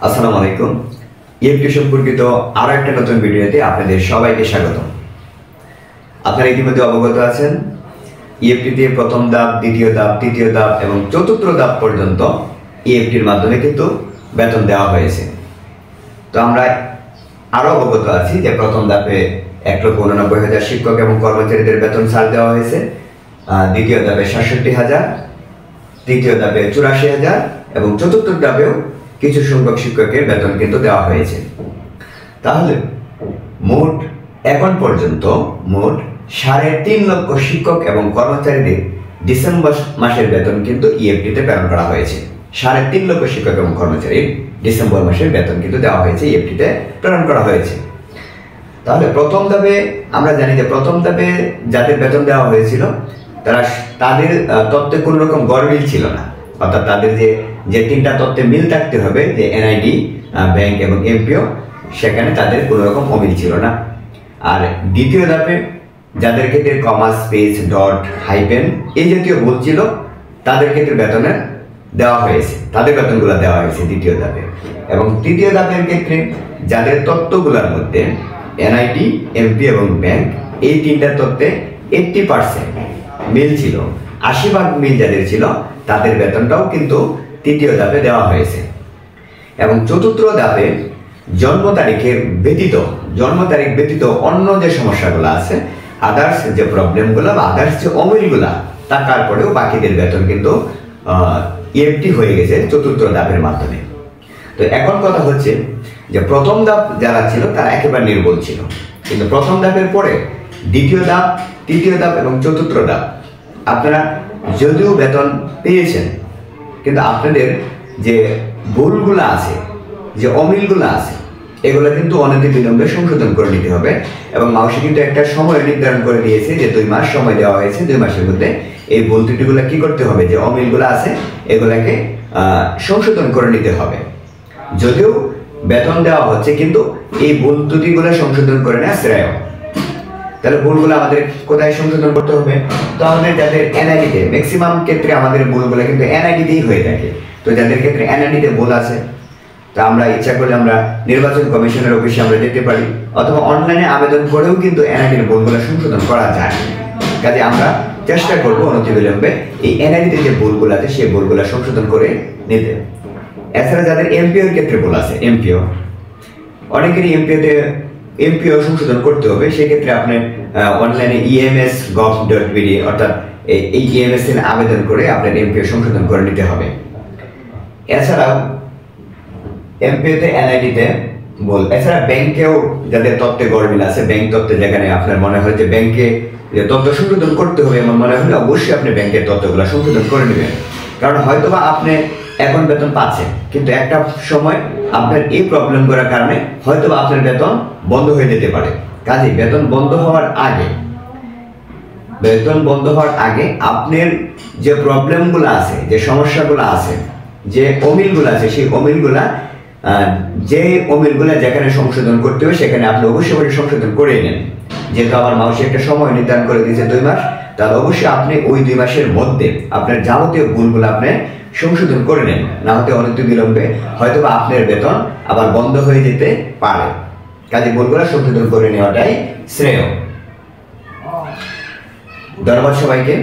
আসসালামু আলাইকুম। ইএফটি সম্পর্কিত আরো একটা নতুন ভিডিওতে আপনাদের সবাইকে স্বাগতম। আপনারা ইতিমধ্যে অবগত আছেন ইএফটিতে প্রথম ধাপ, দ্বিতীয় ধাপ, তৃতীয় ধাপ এবং চতুর্থ ধাপ পর্যন্ত ইএফটির মাধ্যমে কিন্তু বেতন দেওয়া হয়েছে। তো আমরা আরো অবগত আছি যে প্রথম ধাপে 1,89,000 শিক্ষক এবং কর্মচারীদের বেতন ছাড় দেওয়া হয়েছে, দ্বিতীয় ধাপে 67,000, তৃতীয় ধাপে 84,000 এবং চতুর্থ ধাপেও কিছু সংখ্যক শিক্ষকের বেতন কিন্তু দেওয়া হয়েছে। তাহলে মোট এখন পর্যন্ত মোট 3.5 লক্ষ শিক্ষক এবং কর্মচারীদের ডিসেম্বর মাসের বেতন কিন্তু ইএফটিতে প্রেরণ করা হয়েছে। 3.5 লক্ষ শিক্ষক এবং কর্মচারীর ডিসেম্বর মাসের বেতন কিন্তু দেওয়া হয়েছে, ইএফটিতে প্রেরণ করা হয়েছে। তাহলে প্রথম ধাপে আমরা জানি যে প্রথম ধাপে যাদের বেতন দেওয়া হয়েছিল তাদের তত্ত্বে কোনো রকম গরমিল ছিল না, অর্থাৎ তাদের যে তিনটা তত্ত্বে মিল থাকতে হবে, যে এনআইডি, ব্যাংক এবং এমপিও, সেখানে তাদের কোনো রকম অমিল ছিল না। আর দ্বিতীয় ধাপে যাদের ক্ষেত্রে কমা, স্পেস, ডট, হাইপেন এই জাতীয় ভুল ছিল তাদের ক্ষেত্রে বেতনের দেওয়া হয়েছে, তাদের বেতনগুলো দেওয়া হয়েছে দ্বিতীয় ধাপে। এবং তৃতীয় ধাপের ক্ষেত্রে যাদের তত্ত্বগুলোর মধ্যে এনআইডি, এমপি এবং ব্যাংক এই তিনটা তত্ত্বে 80% মিল ছিল, 80% মিল যাদের ছিল তাদের বেতনটাও কিন্তু তৃতীয় ধাপে দেওয়া হয়েছে। এবং চতুর্থ ধাপে জন্ম তারিখ ব্যতীত অন্য যে সমস্যাগুলো আছে, আদার্স যে প্রবলেমগুলো বা আদার্স যে অমিলগুলা থাকার পরেও বাকিদের বেতন কিন্তু ইএফটি হয়ে গেছে চতুর্থ ধাপের মাধ্যমে। তো এখন কথা হচ্ছে যে প্রথম ধাপ যারা ছিল তারা একেবারে নির্ভুল ছিল, কিন্তু প্রথম ধাপের পরে দ্বিতীয় ধাপ, তৃতীয় ধাপ এবং চতুর্থ ধাপ আপনারা যদিও বেতন পেয়েছেন, কিন্তু আপনাদের যে ভুলগুলো আছে, যে অমিলগুলো আছে, এগুলো কিন্তু অনতি বিলম্বে সংশোধন করে নিতে হবে। এবং মাউসি কিন্তু একটা সময় নির্ধারণ করে দিয়েছে যে 2 মাস সময় দেওয়া হয়েছে, 2 মাসের মধ্যে এই ভুল ত্রুটিগুলো কি করতে হবে, যে অমিলগুলো আছে এগুলাকে সংশোধন করে নিতে হবে। যদিও বেতন দেওয়া হচ্ছে, কিন্তু এই ভুল ত্রুটিগুলো সংশোধন করে নেওয়া শ্রেয়। তাহলে ভুলগুলো আমাদের কোথায় সংশোধন করতে হবে? তো আমাদের যাদের এনআইডিতে, ম্যাক্সিমাম ক্ষেত্রে আমাদের ভুলগুলো কিন্তু এনআইডিতেই হয়ে থাকে। তো যাদের ক্ষেত্রে এনআইডিতে ভুল আছে, তা আমরা ইচ্ছা করলে আমরা নির্বাচন কমিশনের অফিসে আমরা যেতে পারি, অথবা অনলাইনে আবেদন করেও কিন্তু এনআইডির ভুলগুলো সংশোধন করা যায়। কাজে আমরা চেষ্টা করবো অনতিবিলম্বে এই এনআইডিতে যে ভুলগুলো আছে সেই ভুলগুলো সংশোধন করে নিতে। এছাড়া যাদের এমপিওর ক্ষেত্রে ভুল আছে, এমপিও অনেকেরই এমপিও সংশোধন করতে হবে, সেক্ষেত্রে আপনি অনলাইনে ems.gov.bd অর্থাৎ এই ইএমএস এর আবেদন করে আপনার এমপিও সংশোধন করে নিতে হবে। এছাড়াও এমপিওতে, এনআইডিতে বল, এছাড়া ব্যাংকেও যাদের তথ্যে গরমিল আছে, ব্যাংক তথ্যে যেখানে আপনার মনে হয় যে ব্যাংকে তথ্য সংশোধন করতে হবে এমন মনে হলে অবশ্যই আপনি ব্যাংকের তথ্যগুলো সংশোধন করে নেবেন। কারণ হয়তোবা আপনি এখন বেতন পাচ্ছেন, কিন্তু একটা সময় আপনার এই প্রবলেম করার কারণে হয়তোবা আপনার বেতন বন্ধ হয়ে যেতে পারে। কাজে বেতন বন্ধ হওয়ার আগে আপনার যে প্রবলেমগুলো আছে, যে সমস্যাগুলো আছে, যে অমিলগুলো আছে, সেই অমিলগুলা যেখানে সংশোধন করতে হবে সেখানে আপনি অবশ্যই সংশোধন করে নেন। যেহেতু আমার মাউসি একটা সময় নির্ধারণ করে দিয়েছে 2 মাস, তাহলে অবশ্যই আপনি ওই 2 মাসের মধ্যে আপনার যাবতীয় ভুলগুলো আপনি সংশোধন করে নেন, না হতে অনতি বিলম্বে হয়তোবা আপনার বেতন আবার বন্ধ হয়ে যেতে পারে। কাজে ভুলগুলো সংশোধন করে নেওয়াটাই শ্রেয়। ধন্যবাদ সবাইকে।